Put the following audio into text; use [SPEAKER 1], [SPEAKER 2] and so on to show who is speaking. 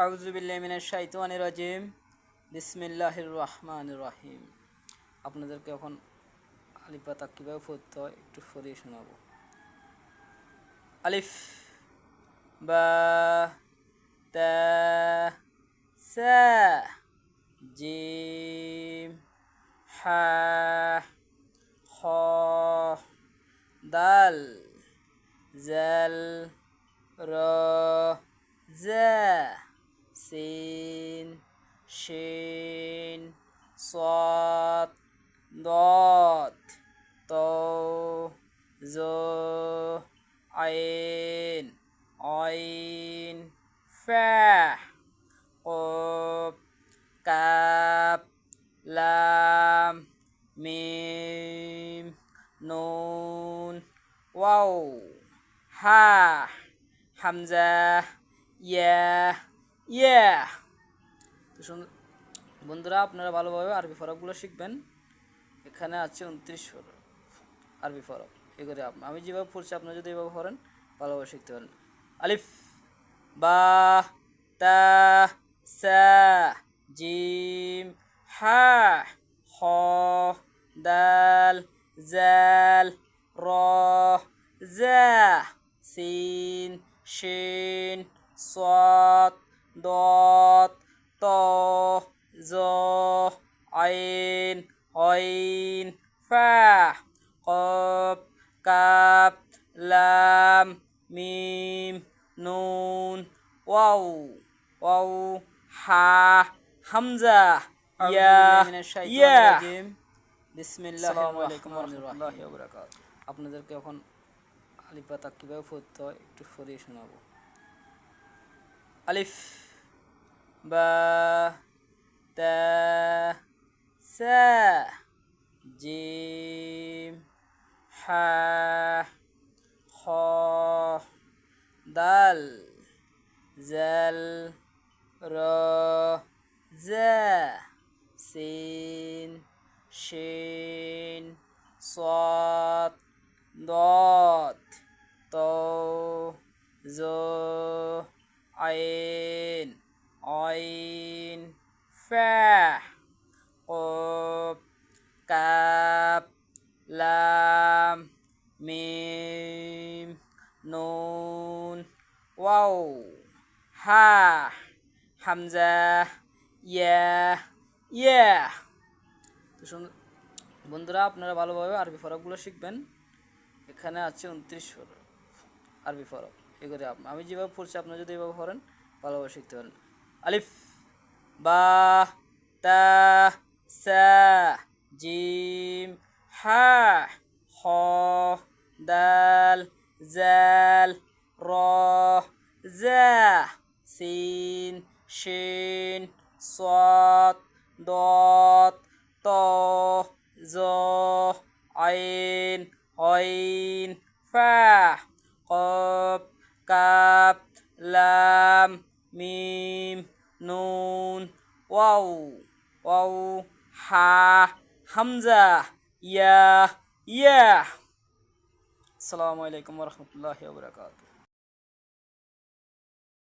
[SPEAKER 1] আউযু বিল্লাহি মিনাশ শাইতানির রাজিম। বিসমিল্লাহির রহমানির রহিম। আপনাদেরকে এখন আলিফ পাতা কীভাবে পড়তে হয় একটু পড়িয়ে শোনাবো। আলিফ, বা, তা, সা, জিম, হা, খ, দাল, জাল, র, জা, সিন, শিন, صاد, ضاد, তো, জো, আইন, আইন, ফা, কফ, কাফ, লাম, মিম, নুন, ওয়াও, হা, হামজা, ইয়া, ইয়া। তো বন্ধুরা, আপনারা ভালোভাবে আরবি ফরকগুলো শিখবেন। এখানে আছে 29 আরবি ফরক। এ করে আমি যেভাবে পড়ছি আপনারা যদি এভাবে পড়েন ভালোভাবে শিখতে পারেন। আলিফ, বা, তা, সা, জিম, হা, খ, দাল, জাল, র, জা, সিন, শিন, صاد, ضاد, ত, জ, আইন, আইন, ফা, কফ, কাফ, লাম, মিম, নুন, ওয়াও, ওয়াও, হা, হামজা, ইয়া, ইয়া। বিসমিল্লাহির রহমানির রহিম। আপনাদেরকে এখন আলিফ পাতা কীভাবে পড়তে হয় একটু পড়িয়ে শোনাবো। আলিফ, বা, তা, সা, জিম, হা, খ, দাল, জাল, র, জা, সিন, শিন, صاد, ضاد, ত, জ, আইন, আইন, ফা, কফ, কাফ, লাম, মিম, নুন, ওয়াও, হা, হামজা, ইয়া, ইয়া। তো বন্ধুরা, আপনারা ভালোভাবে আরবি ফরকগুলো শিখবেন। এখানে আছে 29 আরবি ফরক। এ করে আমি যেভাবে পড়ছি আপনারা যদি এভাবে পড়েন ভালোভাবে শিখতে পারেন। আলিফ, বা, তা, সা, জিম, হা, খ, দাল, জাল, র, জা, সিন, শিন, صاد, ضاد, ত, জ, আইন, আইন, ফা, কফ, কাফ, লাম, মিম, নুন, ওয়াও, ওয়াও, হা, হামজা, ইয়া, ইয়া। আসসালামু আলাইকুম ওয়া রাহমাতুল্লাহি ওয়া বারাকাতুহু।